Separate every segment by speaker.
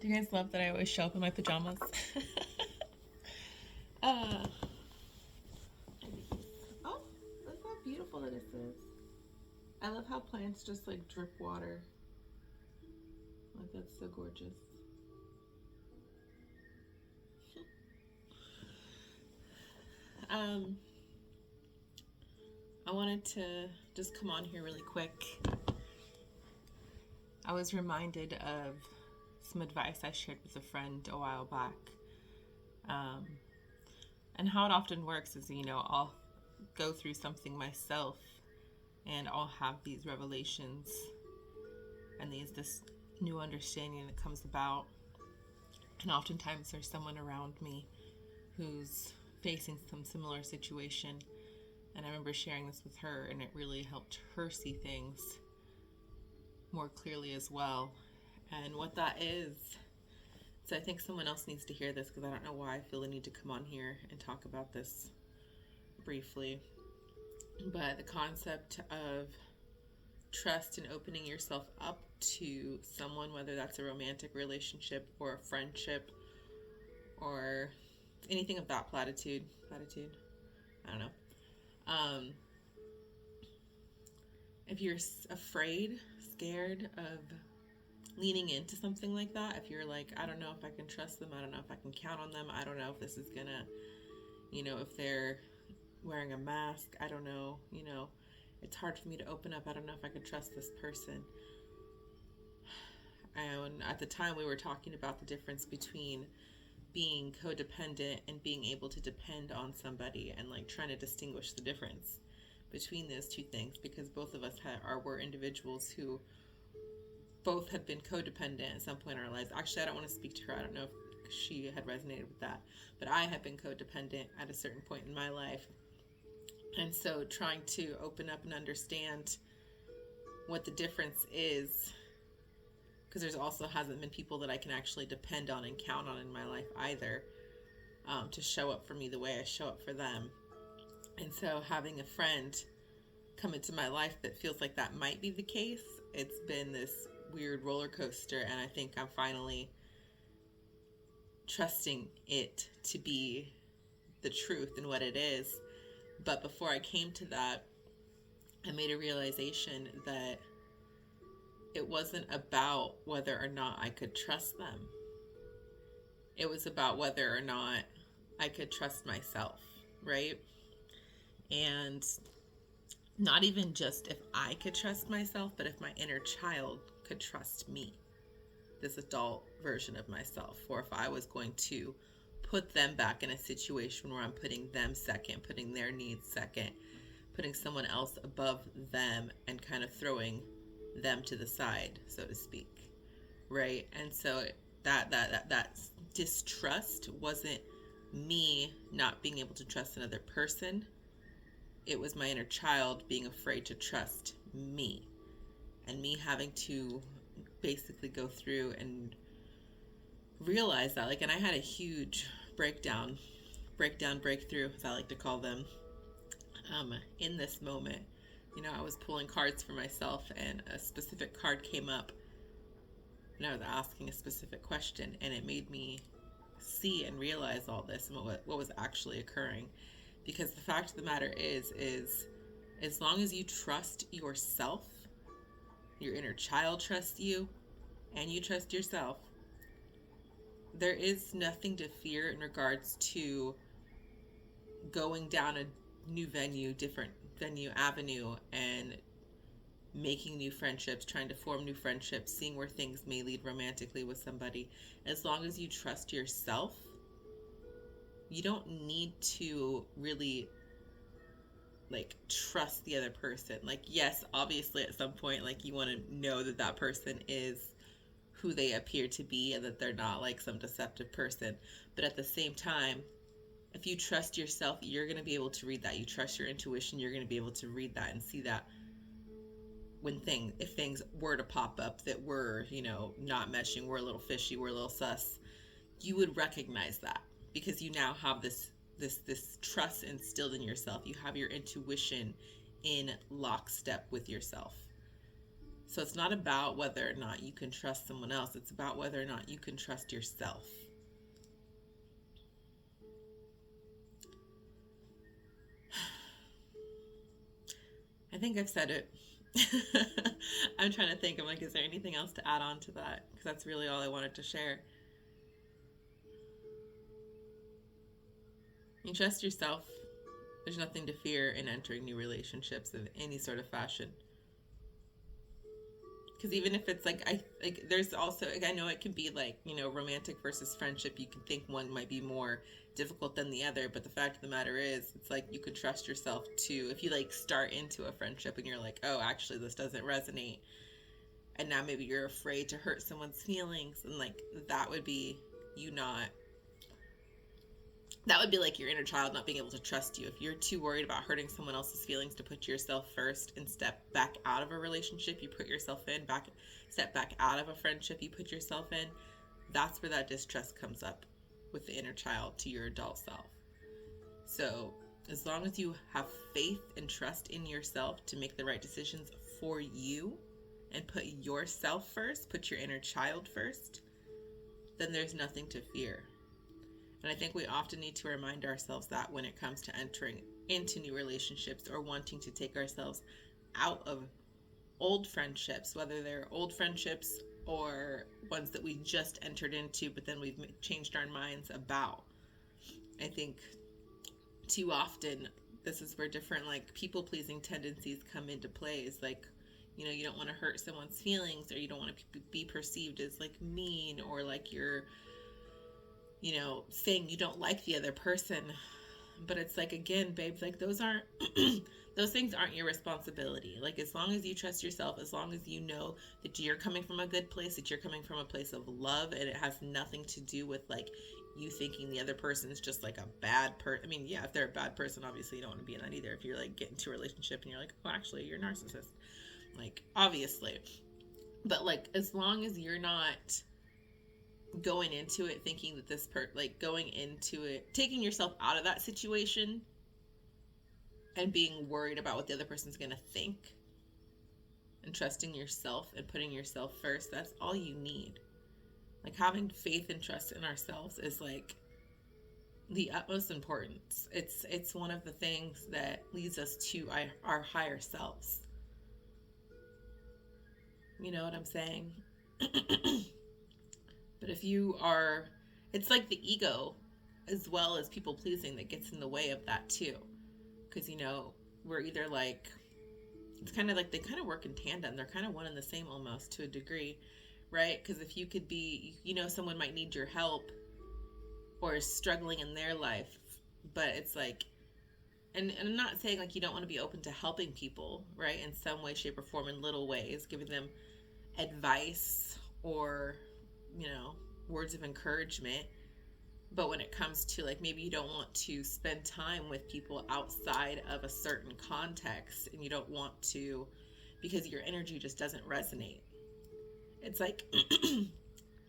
Speaker 1: Do you guys love that I always show up in my pajamas? uh, oh, look how beautiful this is. I love how plants just like drip water. Like, that's so gorgeous. um, I wanted to just come on here really quick. I was reminded of some advice I shared with a friend a while back. And how it often works is, I'll go through something myself and I'll have these revelations and this new understanding that comes about. And oftentimes there's someone around me who's facing some similar situation. And I remember sharing this with her, and it really helped her see things more clearly as well. And what that is, so I think someone else needs to hear this, because I don't know why I feel the need to come on here and talk about this briefly. But the concept of trust and opening yourself up to someone, whether that's a romantic relationship or a friendship or anything of that platitude, I don't know. If you're afraid, scared of leaning into something like that, if you're like, I don't know if I can trust them, I don't know if I can count on them, I don't know if this is gonna, if they're wearing a mask, I don't know, it's hard for me to open up, I don't know if I could trust this person. And at the time we were talking about the difference between being codependent and being able to depend on somebody, and like trying to distinguish the difference between those two things, because both of us were individuals who both had been codependent at some point in our lives. Actually, I don't want to speak to her. I don't know if she had resonated with that, but I had been codependent at a certain point in my life. And so trying to open up and understand what the difference is, because there's also hasn't been people that I can actually depend on and count on in my life either, to show up for me the way I show up for them. And so having a friend come into my life that feels like that might be the case, it's been this weird roller coaster, and I think I'm finally trusting it to be the truth and what it is. But before I came to that, I made a realization that it wasn't about whether or not I could trust them. It was about whether or not I could trust myself, right? And not even just if I could trust myself, but if my inner child could trust me, this adult version of myself, or if I was going to put them back in a situation where I'm putting them second, putting their needs second, putting someone else above them, and kind of throwing them to the side, so to speak, right? And so that distrust wasn't me not being able to trust another person. It was my inner child being afraid to trust me, and me having to basically go through and realize that, and I had a huge breakthrough, as I like to call them, in this moment. I was pulling cards for myself, and a specific card came up, and I was asking a specific question, and it made me see and realize all this and what was actually occurring. Because the fact of the matter is as long as you trust yourself, your inner child trusts you, and you trust yourself, there is nothing to fear in regards to going down a new venue, different venue, avenue, and making new friendships, trying to form new friendships, seeing where things may lead romantically with somebody. As long as you trust yourself, you don't need to really trust the other person. Yes, obviously at some point, you want to know that that person is who they appear to be, and that they're not some deceptive person. But at the same time, if you trust yourself, you're going to be able to read that. You trust your intuition, you're going to be able to read that and see that if things were to pop up that were, not meshing, we're a little fishy, we're a little sus, you would recognize that, because you now have this trust instilled in yourself. You have your intuition in lockstep with yourself. So it's not about whether or not you can trust someone else. It's about whether or not you can trust yourself. I think I've said it. I'm trying to think. I'm like, is there anything else to add on to that? Because that's really all I wanted to share. You trust yourself. There's nothing to fear in entering new relationships of any sort of fashion. Because even if it's there's also, I know it can be romantic versus friendship. You can think one might be more difficult than the other, but the fact of the matter is, it's like you can trust yourself too. If you start into a friendship and you're like, oh, actually this doesn't resonate, and now maybe you're afraid to hurt someone's feelings, and that would be you not. That would be like your inner child not being able to trust you. If you're too worried about hurting someone else's feelings to put yourself first and step back out of a relationship you put yourself in, step back out of a friendship you put yourself in, that's where that distrust comes up with the inner child to your adult self. So as long as you have faith and trust in yourself to make the right decisions for you and put yourself first, put your inner child first, then there's nothing to fear. And I think we often need to remind ourselves that when it comes to entering into new relationships or wanting to take ourselves out of old friendships, whether they're old friendships or ones that we just entered into, but then we've changed our minds about. I think too often this is where different people-pleasing tendencies come into play. Is you don't want to hurt someone's feelings, or you don't want to be perceived as mean, or you're saying you don't like the other person. But it's again, babes, those aren't those things aren't your responsibility. As long as you trust yourself, as long as you know that you're coming from a good place, that you're coming from a place of love, and it has nothing to do with you thinking the other person is just a bad person. I mean, yeah, if they're a bad person, obviously you don't want to be in that either. If you're get into a relationship and you're oh, actually you're a narcissist, obviously. But as long as you're not going into it thinking that going into it, taking yourself out of that situation and being worried about what the other person's going to think, and trusting yourself and putting yourself first, that's all you need. Having faith and trust in ourselves is the utmost importance. It's one of the things that leads us to our higher selves. You know what I'm saying? But if you are, it's the ego as well as people pleasing that gets in the way of that too. Because, we're either it's kind of they kind of work in tandem. They're kind of one and the same almost to a degree, right? Because if you could be, someone might need your help or is struggling in their life, but it's and I'm not saying you don't want to be open to helping people, right? In some way, shape, or form, in little ways, giving them advice or words of encouragement. But when it comes to maybe you don't want to spend time with people outside of a certain context, and you don't want to because your energy just doesn't resonate, it's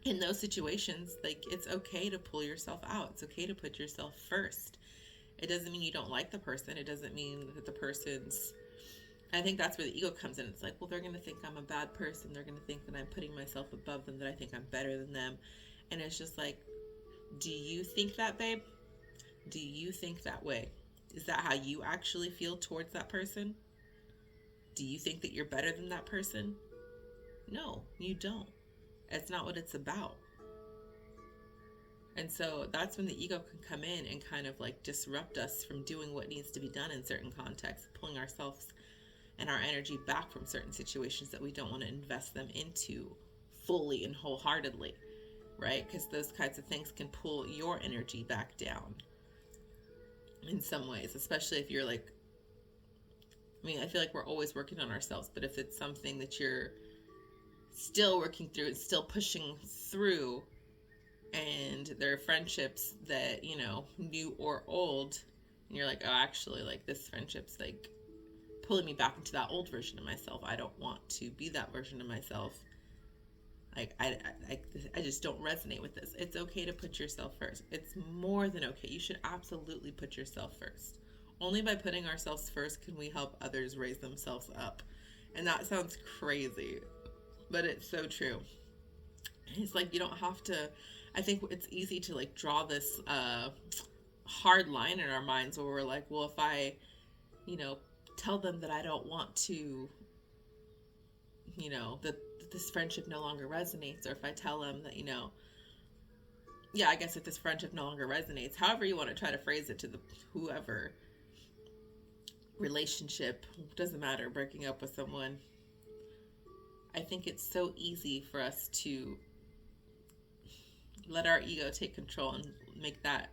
Speaker 1: in those situations, it's okay to pull yourself out. It's okay to put yourself first. It doesn't mean you don't like the person. It doesn't mean that the person's, I think that's where the ego comes in. It's well, they're going to think I'm a bad person. They're going to think that I'm putting myself above them, that I think I'm better than them. And it's just do you think that, babe? Do you think that way? Is that how you actually feel towards that person? Do you think that you're better than that person? No, you don't. It's not what it's about. And so that's when the ego can come in and kind of disrupt us from doing what needs to be done in certain contexts, pulling ourselves and our energy back from certain situations that we don't want to invest them into fully and wholeheartedly, right? Because those kinds of things can pull your energy back down in some ways, especially if you're I feel we're always working on ourselves, but if it's something that you're still working through and still pushing through, and there are friendships that, new or old, and you're oh, actually, this friendship's pulling me back into that old version of myself. I don't want to be that version of myself. I just don't resonate with this. It's okay to put yourself first. It's more than okay. You should absolutely put yourself first. Only by putting ourselves first can we help others raise themselves up. And that sounds crazy. but it's so true. It's like you don't have to. I think it's easy to like draw this hard line in our minds where we're like, well, if I, you know, tell them that I don't want to, that this friendship no longer resonates, or if I tell them that, yeah, I guess if this friendship no longer resonates, however you want to try to phrase it to the whoever relationship, doesn't matter, breaking up with someone. I think it's so easy for us to let our ego take control and make that,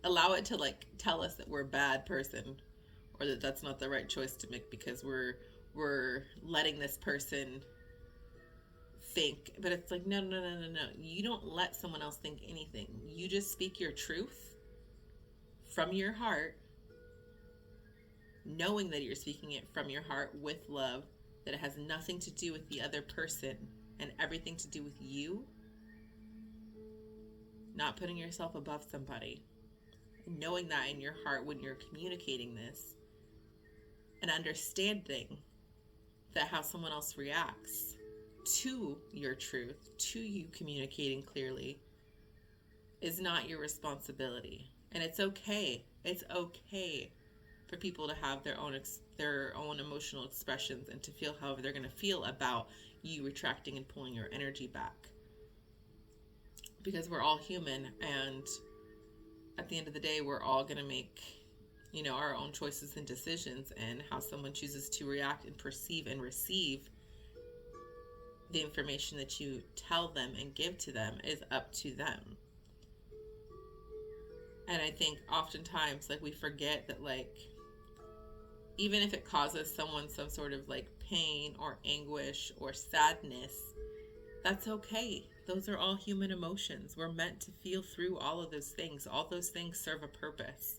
Speaker 1: allow it to like tell us that we're a bad person, or that that's not the right choice to make because we're letting this person think. But it's like, no, no, no, no, no. You don't let someone else think anything. You just speak your truth from your heart, knowing that you're speaking it from your heart with love, that it has nothing to do with the other person and everything to do with you, not putting yourself above somebody. Knowing that in your heart when you're communicating this, and understanding that how someone else reacts to your truth, to you communicating clearly, is not your responsibility. And it's okay. It's okay for people to have their own emotional expressions and to feel however they're going to feel about you retracting and pulling your energy back. Because we're all human, and at the end of the day, we're all going to make, our own choices and decisions, and how someone chooses to react and perceive and receive the information that you tell them and give to them is up to them. And I think oftentimes, like, we forget that, like, even if it causes someone some sort of, like, pain or anguish or sadness, that's okay. Those are all human emotions. We're meant to feel through all of those things. All those things serve a purpose.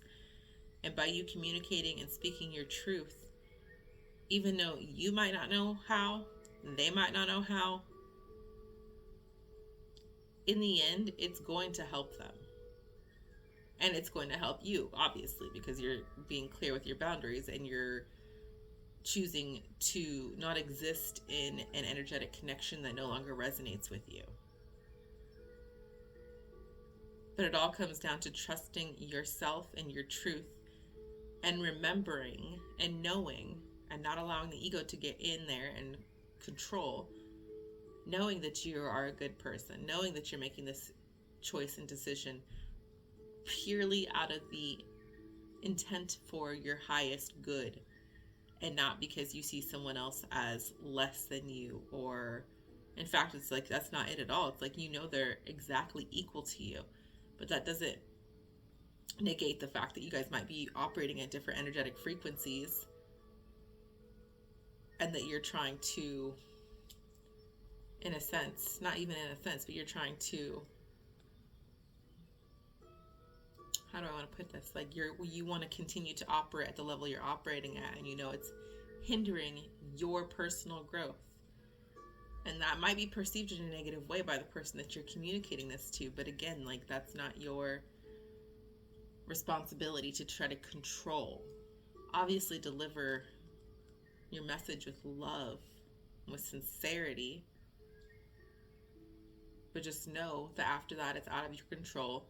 Speaker 1: And by you communicating and speaking your truth, even though you might not know how, they might not know how, in the end, it's going to help them. And it's going to help you, obviously, because you're being clear with your boundaries and you're choosing to not exist in an energetic connection that no longer resonates with you. But it all comes down to trusting yourself and your truth, and remembering and knowing, and not allowing the ego to get in there and control, knowing that you are a good person, knowing that you're making this choice and decision purely out of the intent for your highest good, and not because you see someone else as less than you, or in fact, it's like, that's not it at all. It's like, they're exactly equal to you, but that doesn't negate the fact that you guys might be operating at different energetic frequencies, and that you're trying to, in a sense, not even in a sense, but you're trying to, how do I want to put this? Like, you want to continue to operate at the level you're operating at, and it's hindering your personal growth. And that might be perceived in a negative way by the person that you're communicating this to. But again, like, that's not your responsibility to try to control. Obviously, deliver your message with love, with sincerity. But just know that after that, it's out of your control.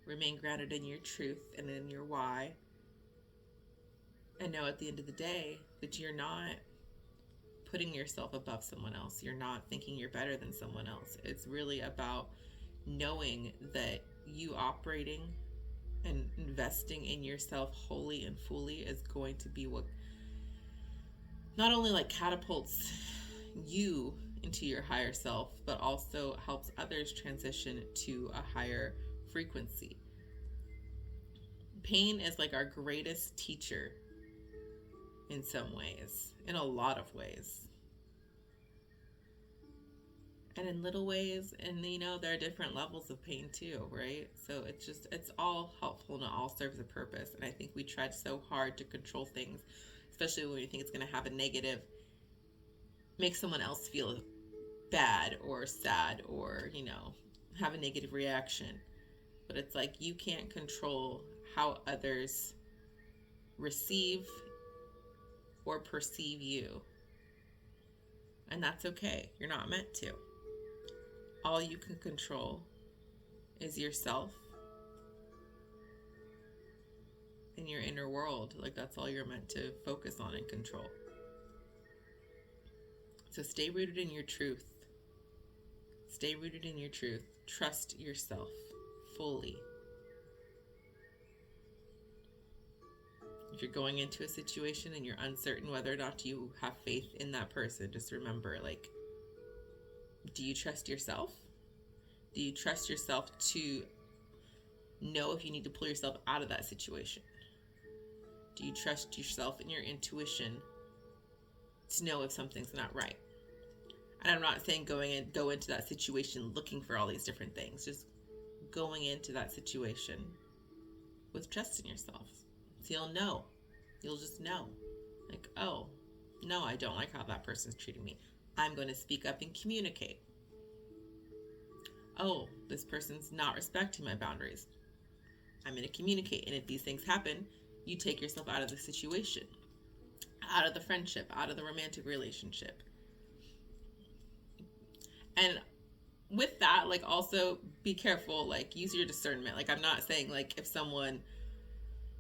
Speaker 1: Remain grounded in your truth and in your why. And know at the end of the day that you're not putting yourself above someone else. You're not thinking you're better than someone else. It's really about knowing that you operating and investing in yourself wholly and fully is going to be what not only like catapults you into your higher self, but also helps others transition to a higher frequency. Pain is like our greatest teacher in some ways, in a lot of ways. And in little ways, and there are different levels of pain too, right? So it's all helpful and it all serves a purpose. And I think we tried so hard to control things, especially when we think it's going to have a negative, make someone else feel bad or sad or, have a negative reaction. But it's like, you can't control how others receive or perceive you. And that's okay. You're not meant to. All you can control is yourself and your inner world. Like, that's all you're meant to focus on and control. So stay rooted in your truth. Stay rooted in your truth. Trust yourself fully. If you're going into a situation and you're uncertain whether or not you have faith in that person, just remember, like, do you trust yourself? Do you trust yourself to know if you need to pull yourself out of that situation? Do you trust yourself and your intuition to know if something's not right? And I'm not saying go into that situation looking for all these different things. Just going into that situation with trust in yourself. So you'll know. You'll just know. Like, oh, no, I don't like how that person's treating me. I'm going to speak up and communicate. Oh, this person's not respecting my boundaries. I'm going to communicate. And if these things happen, you take yourself out of the situation, out of the friendship, out of the romantic relationship. And with that, like, also be careful, like, use your discernment. Like, I'm not saying, like, if someone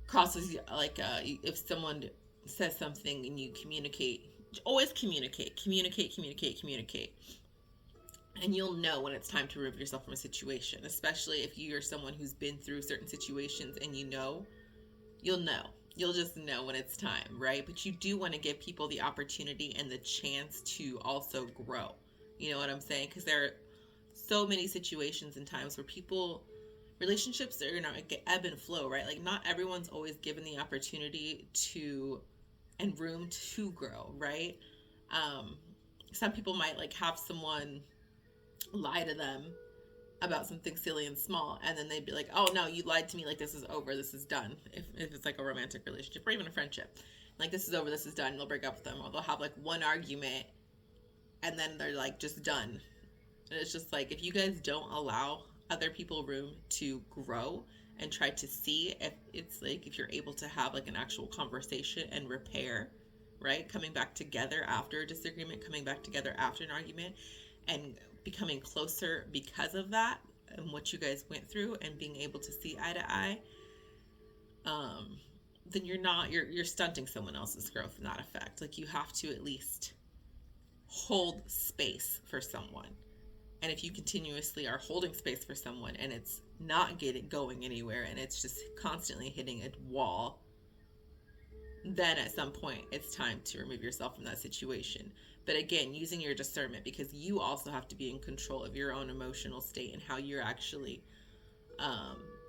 Speaker 1: crosses, like, if someone says something and you communicate, always communicate. And you'll know when it's time to remove yourself from a situation, especially if you're someone who's been through certain situations and you'll know. You'll just know when it's time, right? But you do want to give people the opportunity and the chance to also grow. You know what I'm saying? Because there are so many situations and times where relationships are, ebb and flow, right? Like, not everyone's always given the opportunity and room to grow, right? Some people might, like, have someone lie to them about something silly and small, and then they'd be like, oh no, you lied to me, like, this is over, this is done. If it's like a romantic relationship or even a friendship, like, this is over, this is done. You'll break up with them, or they'll have, like, one argument and then they're, like, just done. And it's just like, if you guys don't allow other people room to grow and try to see if it's, like, if you're able to have, like, an actual conversation and repair, right? Coming back together after a disagreement, coming back together after an argument, and becoming closer because of that and what you guys went through, and being able to see eye to eye, then you're stunting someone else's growth in that effect. Like, you have to at least hold space for someone. And if you continuously are holding space for someone and it's not going anywhere, and it's just constantly hitting a wall, then at some point it's time to remove yourself from that situation. But again, using your discernment, because you also have to be in control of your own emotional state and how you're actually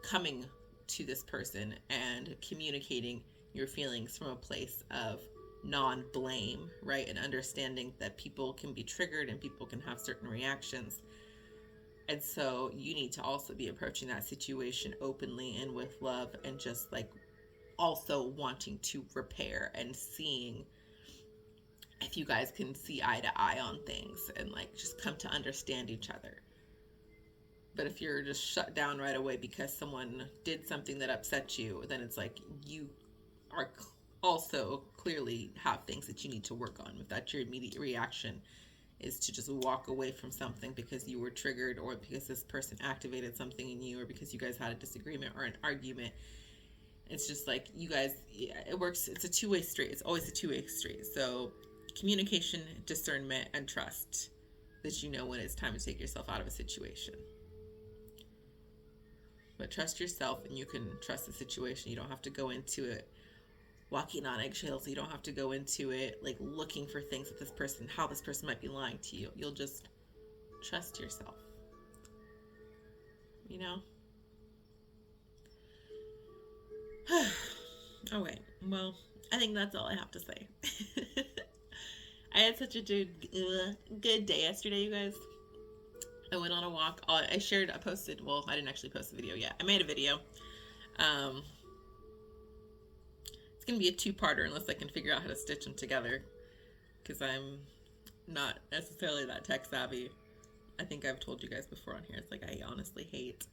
Speaker 1: coming to this person and communicating your feelings from a place of non-blame, right? And understanding that people can be triggered and people can have certain reactions. And so you need to also be approaching that situation openly and with love, and just, like, also wanting to repair and seeing if you guys can see eye to eye on things and, like, just come to understand each other. But if you're just shut down right away because someone did something that upset you, then it's like you are also clearly have things that you need to work on. If that's your immediate reaction, is to just walk away from something because you were triggered, or because this person activated something in you, or because you guys had a disagreement or an argument. It's just like, you guys, it works. It's a two-way street. It's always a two-way street. So communication, discernment, and trust, that you know when it's time to take yourself out of a situation. But trust yourself, and you can trust the situation. You don't have to go into it walking on eggshells. You don't have to go into it, like, looking for things that how this person might be lying to you. You'll just trust yourself. You know? Okay, well, I think that's all I have to say. I had such a good day yesterday, you guys. I went on a walk. I posted, well, I didn't actually post the video yet. I made a video. It's going to be a two-parter unless I can figure out how to stitch them together, because I'm not necessarily that tech savvy. I think I've told you guys before on here. It's like, I honestly hate.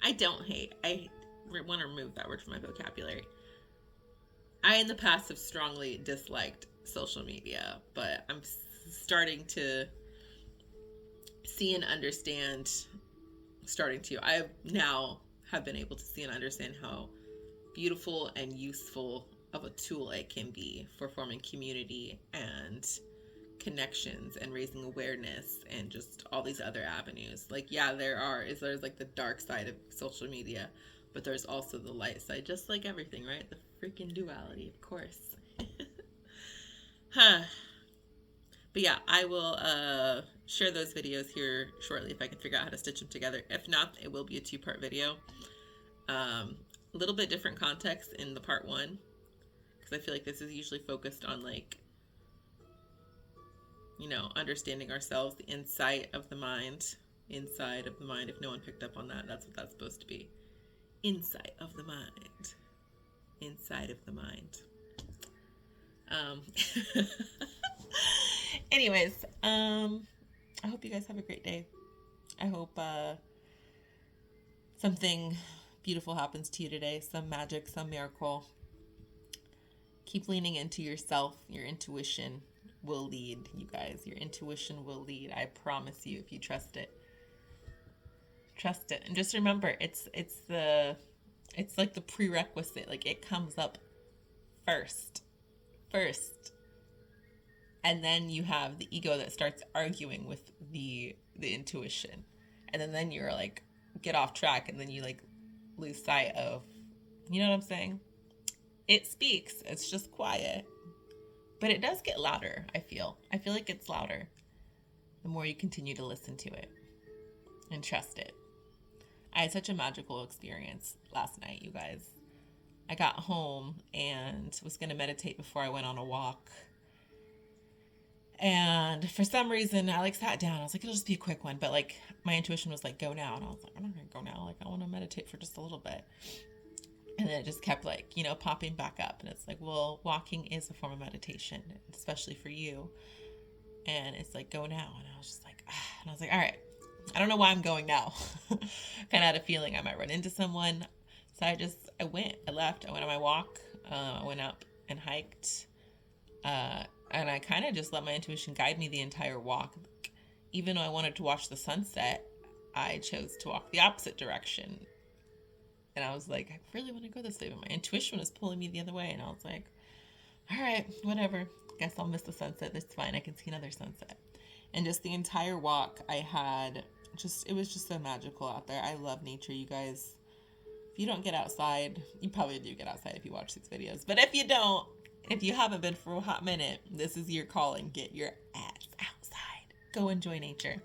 Speaker 1: I don't hate. I want to remove that word from my vocabulary. I, in the past, have strongly disliked social media, but I'm starting to see and understand, I now have been able to see and understand how beautiful and useful of a tool it can be for forming community and connections and raising awareness and just all these other avenues. Like, yeah, there's like the dark side of social media, but there's also the light side, just like everything, right? The freaking duality, of course. Huh. But yeah, I will share those videos here shortly if I can figure out how to stitch them together. If not, it will be a 2-part video. A little bit different context in the part 1, because I feel like this is usually focused on, like, you know, understanding ourselves, the inside of the mind. Inside of the mind. If no one picked up on that, that's what that's supposed to be. Inside of the mind. Inside of the mind. Anyways, I hope you guys have a great day. I hope something beautiful happens to you today. Some magic, some miracle. Keep leaning into yourself. Your intuition will lead, you guys. Your intuition will lead. I promise you, if you trust it. Trust it. And just remember, it's like the prerequisite. Like, it comes up first. And then you have the ego that starts arguing with the intuition. And then you're like, get off track, and then you like lose sight of, you know what I'm saying? It speaks. It's just quiet. But it does get louder, I feel. I feel like it's louder the more you continue to listen to it and trust it. I had such a magical experience last night, you guys. I got home and was going to meditate before I went on a walk. And for some reason, I like sat down. I was like, it'll just be a quick one. But like, my intuition was like, go now. And I was like, I'm not going to go now. Like, I want to meditate for just a little bit. And then it just kept like, you know, popping back up. And it's like, well, walking is a form of meditation, especially for you. And it's like, go now. And I was just like, ah. And I was like, all right, I don't know why I'm going now. Kind of had a feeling I might run into someone. So I went, I left, I went on my walk. I went up and hiked. And I kind of just let my intuition guide me the entire walk. Even though I wanted to watch the sunset, I chose to walk the opposite direction. And I was like, I really want to go this way, but my intuition was pulling me the other way. And I was like, all right, whatever. Guess I'll miss the sunset. It's fine. I can see another sunset. And just the entire walk, it was just so magical out there. I love nature, you guys. If you don't get outside, you probably do get outside if you watch these videos. But if you don't, if you haven't been for a hot minute, this is your calling. Get your ass outside. Go enjoy nature.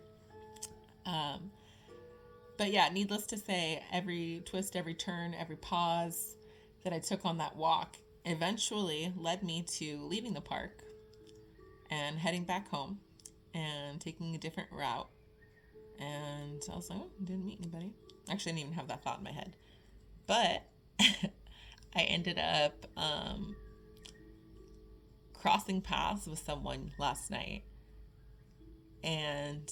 Speaker 1: But yeah, needless to say, every twist, every turn, every pause that I took on that walk eventually led me to leaving the park and heading back home and taking a different route. And I was like, oh, didn't meet anybody. Actually, I didn't even have that thought in my head. But I ended up crossing paths with someone last night. And,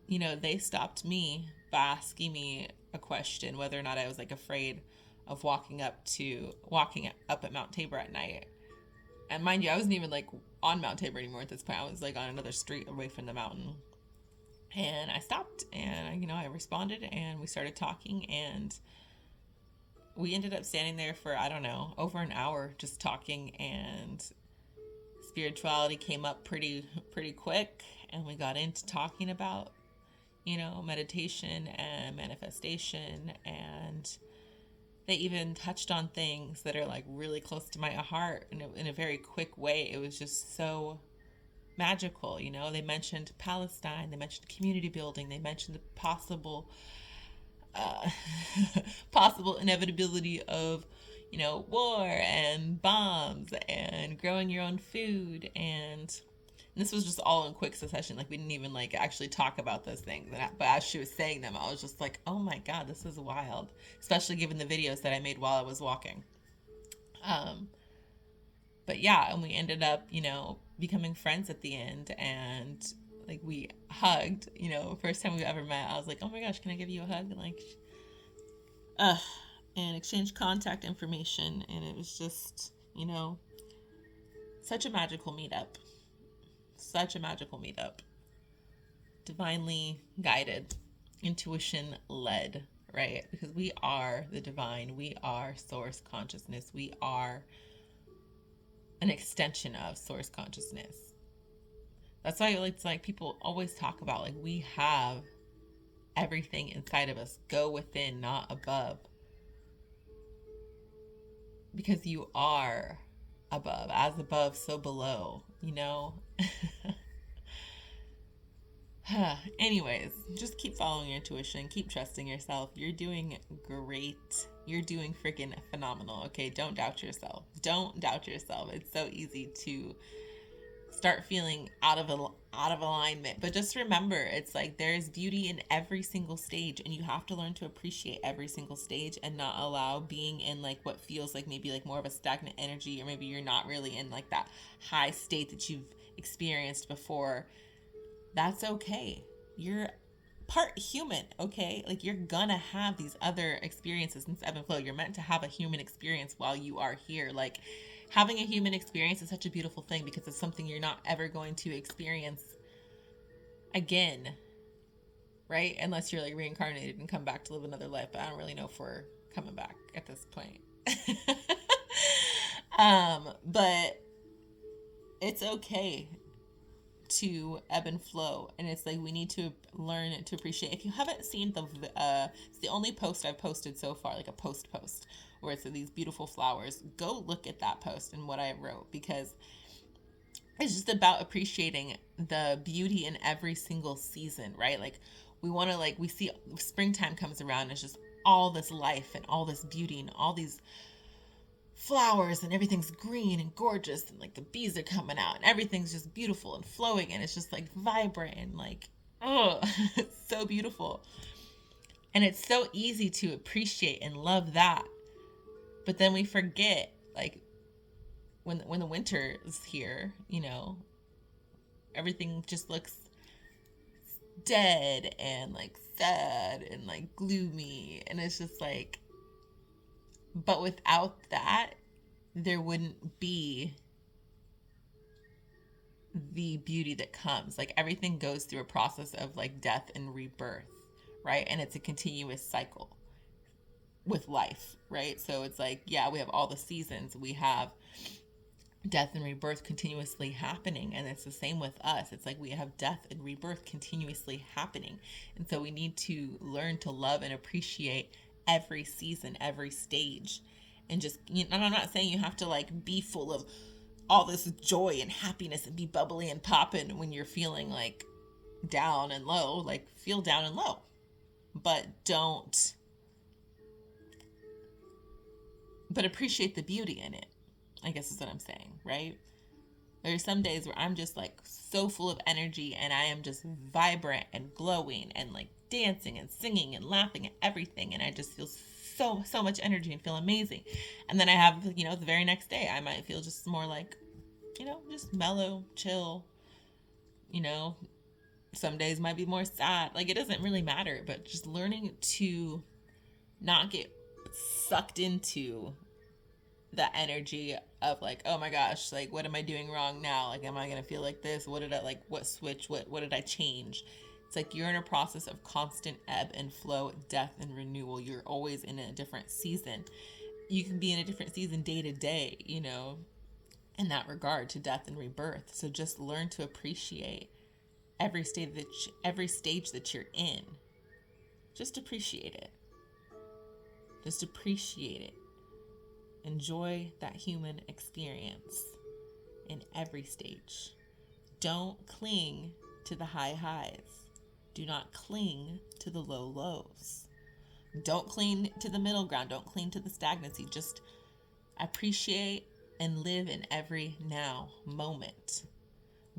Speaker 1: you know, they stopped me by asking me a question, whether or not I was like afraid of walking up at Mount Tabor at night. And mind you, I wasn't even like on Mount Tabor anymore at this point. I was like on another street away from the mountain. And I stopped and, you know, I responded and we started talking, and we ended up standing there for, I don't know, over an hour just talking, and spirituality came up pretty quick, and we got into talking about, you know, meditation and manifestation, and they even touched on things that are like really close to my heart in a very quick way. It was just so magical, you know. They mentioned Palestine, they mentioned community building, they mentioned the possible inevitability of, you know, war and bombs and growing your own food, and this was just all in quick succession. Like, we didn't even like actually talk about those things, but as she was saying them, I was just like, oh my god, this is wild, especially given the videos that I made while I was walking. But yeah, and we ended up, you know, becoming friends at the end, and like we hugged, you know, first time we ever met. I was like, oh my gosh, can I give you a hug? And like, and exchange contact information. And it was just, you know, such a magical meetup. such a magical meetup. Divinely guided, intuition led, right? Because we are the divine, we are source consciousness, we are an extension of source consciousness. That's why it's like people always talk about, like, we have everything inside of us. Go within, not above. Because you are above. As above, so below, you know? Anyways, just keep following your intuition. Keep trusting yourself. You're doing great. You're doing freaking phenomenal. Okay, don't doubt yourself. Don't doubt yourself. It's so easy to start feeling out of alignment, but just remember, it's like there's beauty in every single stage, and you have to learn to appreciate every single stage and not allow being in like what feels like maybe like more of a stagnant energy, or maybe you're not really in like that high state that you've experienced before. That's okay. You're part human, okay? Like, you're gonna have these other experiences in ebb and flow. You're meant to have a human experience while you are here. Like, having a human experience is such a beautiful thing because it's something you're not ever going to experience again, right? Unless you're like reincarnated and come back to live another life. But I don't really know if we're coming back at this point. But it's okay to ebb and flow, and it's like we need to learn to appreciate. If you haven't seen it's the only post I've posted so far, like a post where it's these beautiful flowers. Go look at that post and what I wrote, because it's just about appreciating the beauty in every single season, right? Like, we want to, like, we see springtime comes around and it's just all this life and all this beauty and all these flowers, and everything's green and gorgeous, and like the bees are coming out and everything's just beautiful and flowing, and it's just like vibrant and like, oh, it's so beautiful. And it's so easy to appreciate and love that. But then we forget, like, when the winter is here, you know, everything just looks dead and like sad and like gloomy, and it's just like, but without that, there wouldn't be the beauty that comes. Like, everything goes through a process of like death and rebirth, right? And it's a continuous cycle with life, right? So it's like, yeah, we have all the seasons. We have death and rebirth continuously happening, and it's the same with us. It's like we have death and rebirth continuously happening, and so we need to learn to love and appreciate every season, every stage. And just, you know, I'm not saying you have to like be full of all this joy and happiness and be bubbly and popping when you're feeling like down and low. Like, feel down and low, but appreciate the beauty in it, I guess is what I'm saying, right? There are some days where I'm just like so full of energy, and I am just vibrant and glowing and like dancing and singing and laughing at everything, and I just feel so much energy and feel amazing. And then I have, you know, the very next day I might feel just more like, you know, just mellow, chill. You know, some days might be more sad. Like, it doesn't really matter, but just learning to not get sucked into the energy of like, oh my gosh, like, what am I doing wrong now? Like, am I gonna feel like this? What did I like? What switch? What did I change? It's like you're in a process of constant ebb and flow, death and renewal. You're always in a different season. You can be in a different season day to day, you know, in that regard to death and rebirth. So just learn to appreciate every stage that you're in. Just appreciate it. Just appreciate it. Enjoy that human experience in every stage. Don't cling to the high highs. Do not cling to the low lows. Don't cling to the middle ground. Don't cling to the stagnancy. Just appreciate and live in every now moment.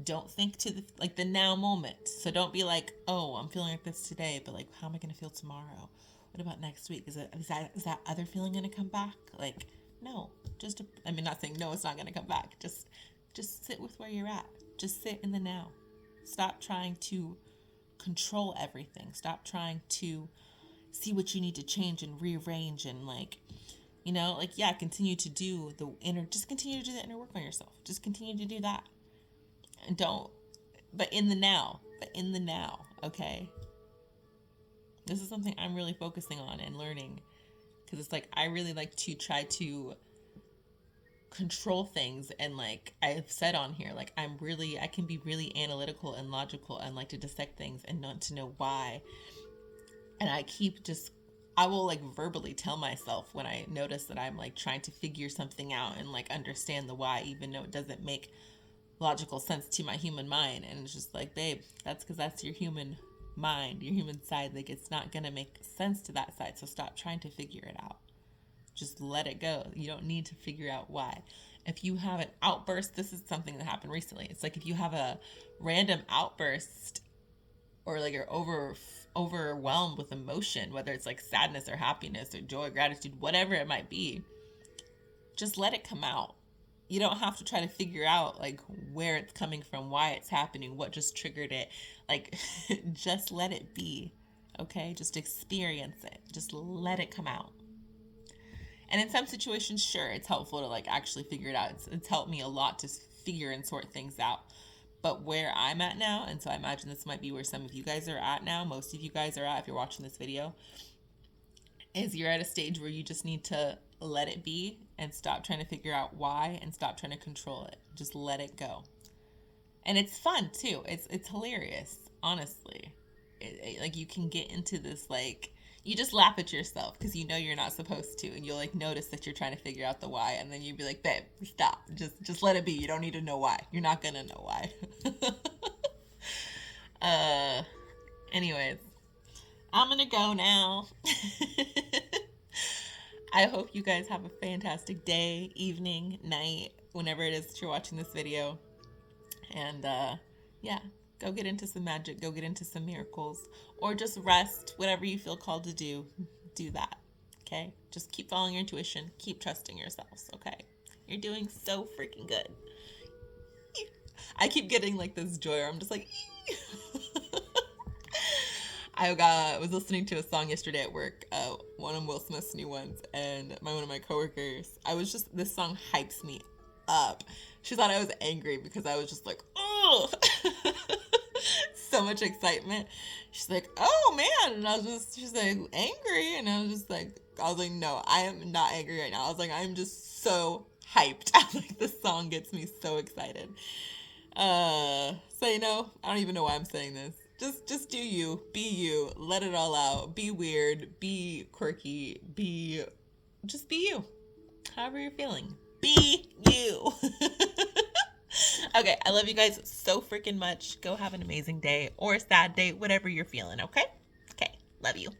Speaker 1: Don't think to the now moment. So don't be like, oh, I'm feeling like this today, but like, how am I going to feel tomorrow? What about next week? Is that other feeling going to come back? Like, no. Not saying no, it's not going to come back. Just sit with where you're at. Just sit in the now. Stop trying to control everything. Stop trying to see what you need to change and rearrange and like, you know, like, yeah, continue to do the inner work on yourself. Just continue to do that. And don't but in the now. But in the now, okay? This is something I'm really focusing on and learning. Because it's like, I really like to try to control things, and like I've said on here, like I can be really analytical and logical and like to dissect things and not to know why. And I will like verbally tell myself when I notice that I'm like trying to figure something out and like understand the why, even though it doesn't make logical sense to my human mind. And it's just like, babe, that's because that's your human mind, your human side. Like, it's not gonna make sense to that side, so stop trying to figure it out. Just let it go. You don't need to figure out why. If you have an outburst, this is something that happened recently. It's like if you have a random outburst, or like you're overwhelmed with emotion, whether it's like sadness or happiness or joy, gratitude, whatever it might be, just let it come out. You don't have to try to figure out like where it's coming from, why it's happening, what just triggered it. Like, just let it be. Okay? Just experience it. Just let it come out. And in some situations, sure, it's helpful to like actually figure it out. It's helped me a lot to figure and sort things out. But where I'm at now, and so I imagine this might be where some of you guys are at now, most of you guys are at if you're watching this video, is you're at a stage where you just need to let it be and stop trying to figure out why and stop trying to control it. Just let it go. And it's fun too. It's hilarious, honestly. Like, you can get into this, like, you just laugh at yourself because you know you're not supposed to, and you'll like notice that you're trying to figure out the why, and then you'll be like, babe, stop. Just let it be. You don't need to know why. You're not gonna know why. Anyways, I'm gonna go now. I hope you guys have a fantastic day, evening, night, whenever it is that you're watching this video. And yeah, go get into some magic, go get into some miracles, or just rest. Whatever you feel called to do that. Okay? Just keep following your intuition, keep trusting yourselves. Okay? You're doing so freaking good. I keep getting like this joy where I'm just like I was listening to a song yesterday at work, one of Will Smith's new ones, and one of my coworkers, this song hypes me up. She thought I was angry because I was just like, oh, so much excitement. She's like, oh man, and she's like, angry, and I was like, no, I am not angry right now. I was like, I'm just so hyped. Like, this song gets me so excited. So I don't even know why I'm saying this. Just do you, be you, let it all out, be weird, be quirky, just be you, however you're feeling, be you. Okay, I love you guys so freaking much. Go have an amazing day or a sad day, whatever you're feeling, okay? Okay, love you.